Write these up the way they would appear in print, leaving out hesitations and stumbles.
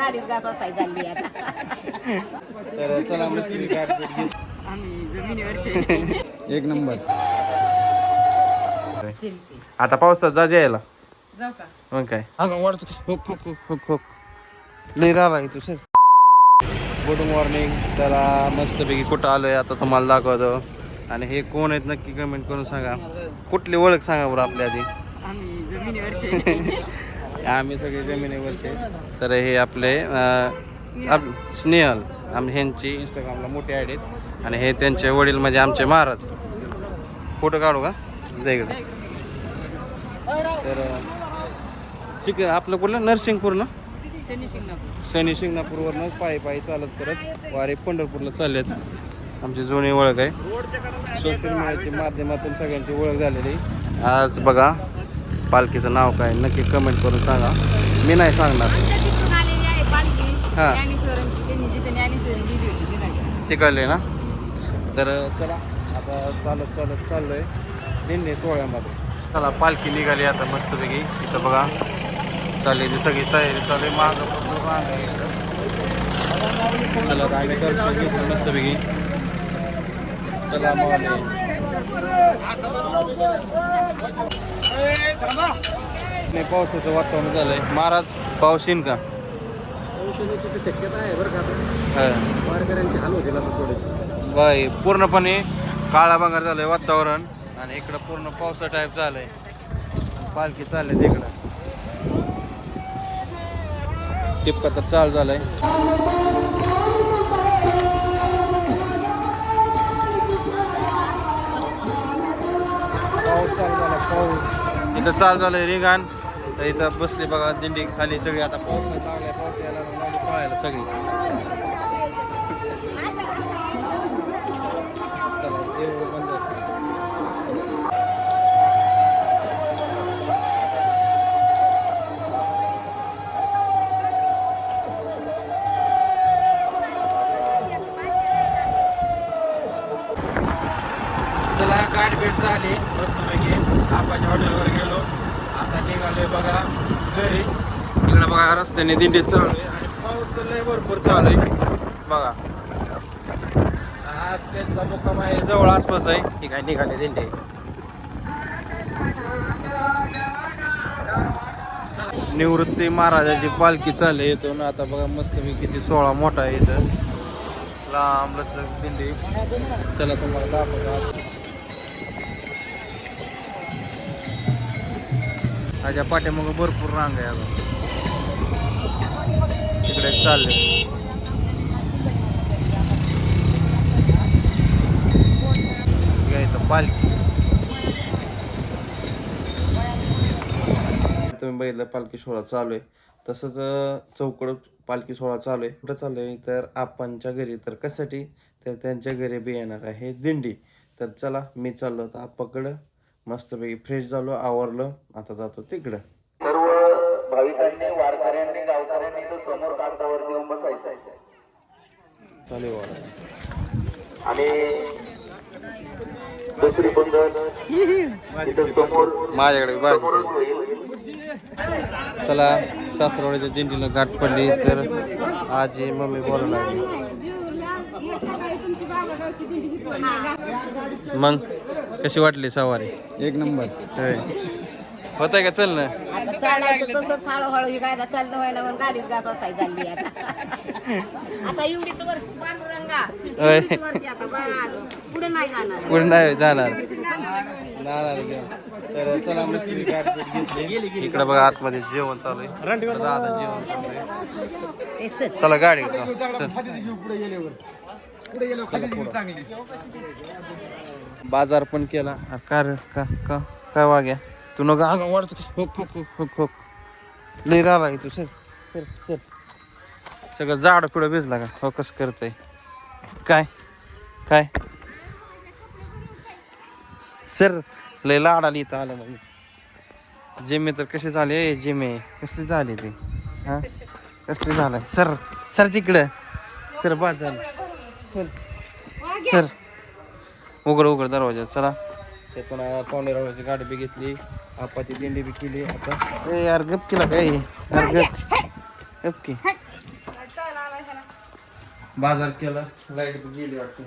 गाडीत गा बसाय झाली आता. तर चला मस्ती गाडीत घेऊ. आम्ही जमिनीवरचे. एक नंबर. आता पावसात जा यायला जाऊ का? मग काय वाढतो. Hook hook hook hook hook लई राहिला तू सर. Good morning. त्याला मस्तपैकी कुठं आलोय आता तुम्हाला दाखवतो. आणि हे कोण आहेत नक्की कमेंट करून सांगा. कुठली ओळख सांगा बरं आपल्या आधी. आम्ही जमिनीवरचे. आम्ही सगळे जमिनीवरचे. तर हे आपले स्नेहल आम्ही ह्यांची इंस्टाग्रामला मोठी आयडी आहेत. आणि हे त्यांचे वडील म्हणजे आमचे महाराज. फोटो काढू का इकडे. तर आपलं कुठलं नरसिंगपूर ना शनी शिंगणापूरवरनं पायी चालत करत वारे पंढरपूरला चाललेत. आमची जुनी ओळख आहे. सोशल मीडियाच्या माध्यमातून सगळ्यांची ओळख झालेली. आज बघा पालखीचं नाव काय नक्की कमेंट करून सांगा. मी नाही सांगणार. हां तिकडले ना. तर चला आता चालत चाललोय दिंडी सोहळ्यामध्ये. चला पालखी निघाली आता मस्तपैकी. इथं बघा चाललेली सगळी तयारी चालू आहे. मागं पण रांग आहे इकडं. चला आता आम्ही दर्शन घेतलं मस्तपैकी. चला मग नाही पावसाचं वातावरण झालंय. महाराज पाऊस येईन का? शक्यता आहे बरं का. वारकऱ्यांची हाल होतील आता थोडेसे. बाय पूर्णपणे काळा भांगार झालंय वातावरण. आणि इकडं पूर्ण पावसा टाईप झालंय. पालखी चालले तिकडं टिपका तर चालू झालंय. पाऊस चालू झाला. पाऊस इथं चालू झालंय रिंगाण. तर इथं बसली बघा दिंडी खाली सगळी. आता पाऊस लागलाय. पाऊस यायला लागला पळायला सगळी. चला देव बंद. चला गाडी भेट झाली मस्तपैकी. आपाच्या हॉटेलवर गेलो. आता निघालोय बघा घरी. इकडे बघा रस्त्याने दिंडीत चालू आहे. आणि पाऊस तर लय भरपूर चालू आहे बघा. आज त्यांचा मुक्काम आहे जवळ आसपास आहे. ही काय निघाले दिंडी. निवृत्ती महाराजाची पालखी चालली येतो ना. आता बघा मस्तपैकी किती सोहळा मोठा आहे इथं. लांब लचक दिंडी. चला तुम्हाला दाखवतो. माझ्या पाठीमागं भरपूर रांग आहे अजून. तिकडे चालले. घ्यायचं पालखी. तुम्ही बघितलं पालखी सोहळा चालू आहे. तसंच चौकड पालखी सोहळा चालू आहे. कुठं चालू आहे तर आपांच्या घरी. तर कशासाठी तर त्यांच्या घरी बी येणार आहे दिंडी. तर चला मी चाललो तर आपाकडं. मस्तपैकी फ्रेश झालो आवरलं. आता जातो तिकडं. सर्व भाविकांनी वारकऱ्यांनी गावकऱ्यांनी तर समोर कागदावर येऊन बसायचं चालेल. आणि दुसरी पद्धत इथं समोर माझ्याकडे बाजू. चला सासरवाडीच्या दिंडीला गाठ पडली. तर आजी मम्मी बोलायला लागली. मग कशी वाटली सवारी? एक नंबर. होत आहे का? चल ना आता चालायचं तसंच हळूहळू गायला चाललं व्हायला म्हणून गाडीत गा बसाय झाली आता. आता एवढीच वर्ष पांडुरंगा. एवढीच वर्ष आता बस पुढे नाही जाणार. पुढे नाही जाणार. तर चला मस्ती गाठ घेतली. इकडे बघा आतमध्ये जेवण चालू आहे. दादा जेवण चालू आहे. चला गाडी बाजार पण केला. काय वाग्या तू नका अंग वाढतो. Hook hook hook hook hook लई राहिला तू. सर सर सर सगळं झाड पिढं भिजला का? हो कसं करतय काय काय सर लय लाडाला इथं आलं म्हणजे. जिमे तर कशी झाली जिमे कसली झाली ती. हा कसली झालं. सर सर तिकडं सर बाद झालं. सर सर उघड दरवाजा. चला त्यातून पावणेरावाची गाडी बी घेतली. आपाची दिंडी बी केली. आता ए यार गप केला काय यार गप की बाजार केला, लाईट गेली वाटतं.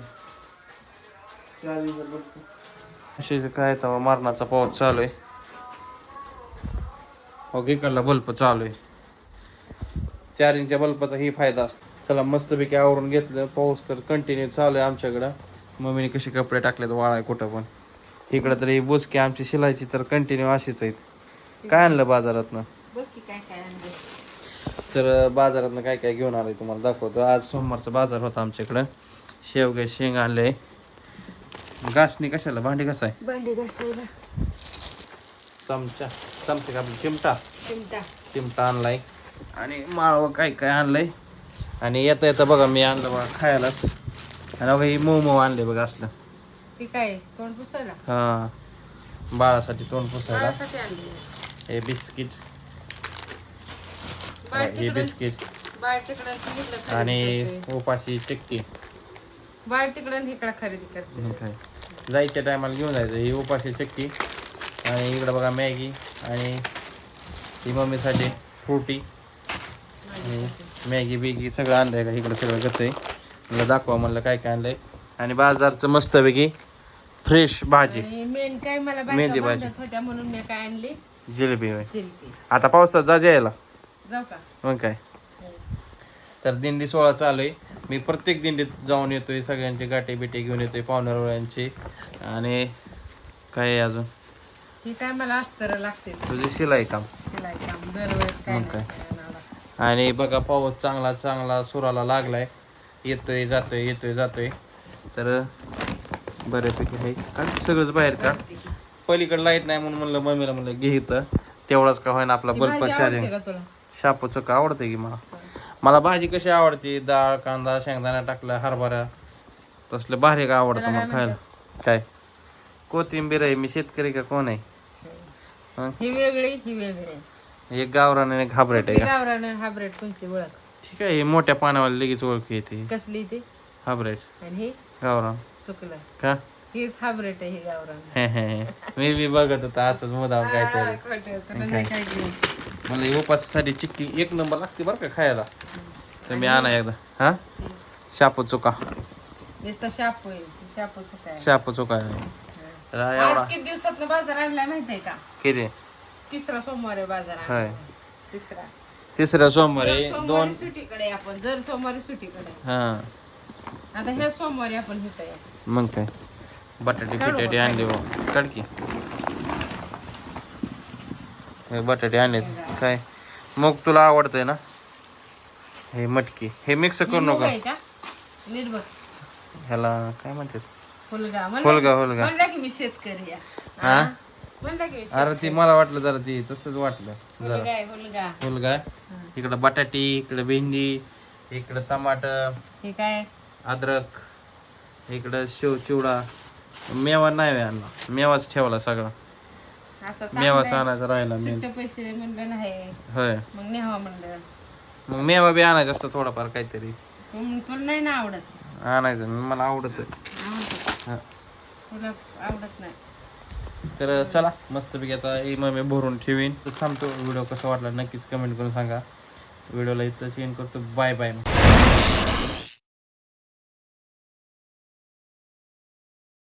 असे काय तर मरणाचा पाऊस चालू आहे. ओके इकडला बल्ब चालू आहे. 4 इंच्या बल्बाचा ही फायदा असतो. चला मस्तपैकी आवरून घेतलं. पाऊस तर कंटिन्यू चालू आहे आमच्याकडं. मम्मीने कसे कपडे टाकलेत वाळाय कुठं पण. इकडं तरी बुचकी आमची शिलायची तर कंटिन्यू अशीच आहेत. काय आणलं बाजारातनं? तर बाजारातनं काय काय घेऊन आलंय तुम्हाला दाखवतो. आज सोमवारचा बाजार होता आमच्याकडं. शेवगे शेंग आणले. घासणी कशाला? भांडी घासाय? भांडी घासायला चमचे का चिमटा आणलाय. आणि माळव काय काय आणलंय. आणि येता येता बघा मी आणलं बघा खायला. आणि बघा ही मोमो आणले बघा असलं. ते काय तोंड पुसायला? हा बाळासाठी तोंड पुसायला. हे बिस्किट, हे बिस्किट आणि उपाशी चिक्की. बाळ तिकडं इकडं खरेदी करते. जायच्या टायमाला घेऊन जायचं. ही उपाशी चिक्की आणि इकडं बघा मॅगी आणि ही मम्मीसाठी फ्रुटी आणि मॅगी बिगी सगळं आणलंय का इकडं सगळं कसं आहे मला दाखवा म्हणलं काय काय आणलंय. आणि बाजारचं मस्तपैकी फ्रेश भाजी. मेन काय मला मेहंदी भाजी होत्या म्हणून मी काय आणली जिलेबी होय. जिलबी. आता पावसात जा यायला जाऊ का? मग काय. तर दिंडी 16 चालू आहे. मी प्रत्येक दिंडीत जाऊन येतोय. सगळ्यांचे गाठी बिटे घेऊन येतोय पाहुण्यावळ्यांचे. आणि काय आहे अजून ही काय मला अस्तर लागते तुझी शिलाई काम. शिलाई काम दरवेळेस काय मग काय. नाही. आणि बघा पाऊस चांगला चांगला सुराला लागलाय. येतोय जातोय. तर बऱ्यापैकी आहे का सगळंच बाहेर का. पलीकडे लाईट नाही म्हणून म्हणलं मम्मीला म्हणलं घे इथं तेवढाच का होईना आपला ही बल्ब भाजी चार्जिंग. आवडते का तुला? शापूचं का आवडते की मला भाजी कशी आवडते. डाळ कांदा शेंगदाणा टाकला हरभरा तसलं भारी का आवडतं मला खायला. काय कोथिंबीर आहे. मी शेतकरी का कोण आहे. ही वेगळी एक गावरान आणि एक हायब्रिड आहे का. गावरान हायब्रिड तुमची ओळख ठीक आहे. हे मोठ्या पाण्यावाला लगेच ओळख येते. कसली ती? हायब्रिड आणि ही गावरान चुकलं. का हीच हायब्रिड आहे ही गावरान. मी बी बघत होता असंच मुदाम काहीतरी. मला हे उपासासाठी चिक्की 1 नंबर लागते बरं का खायला. तर मी आणा एकदा. हा शापू चुका शापू चुका आज किती दिवसात बाजार आणला माहितीये का? किती? तिसरा सोमवार बाजार होय. आणला. तिसऱ्या सोमवारी सोमवारी 2. सुट्टीकडे आपण जर सोमवारी सुट्टीकडे. हा आता ह्या सोमवारी आपण होतोय. मग काय बटाटे बिटाटे आणले कडकी. बटाटे आणले काय मग तुला आवडतंय ना. हे मटकी हे मिक्स करू नका. नीट बघ ह्याला काय म्हणतात. हुलगा हुलगा की मी शेतकरी आहे. हा म्हणलं की अरे ती मला वाटलं जरा ती तसंच वाटलं जरा. हुलगा हुलगा इकडं बटाटी इकडं भेंडी इकडं टमाटर हे काय अद्रक इकडं चिवडा. मेवा नाही आणला. मेवाच ठेवला सगळा. असं मेवाच आणायचा राहिला मी. सुट्टे पैसे म्हणलं नाही होय मग नेहा म्हणलं मग मेवा बी आणायचा असतं थोडाफार काहीतरी. तुला नाही ना आवडत. आणायचं मला आवडत. तुला आवडत नाही. तर चला मस्तपैकी आता ही मग मी भरून ठेवीन. तर थांबतो. व्हिडिओ कसा वाटला नक्कीच कमेंट करून सांगा. व्हिडिओला इथं एंड करतो. Bye bye.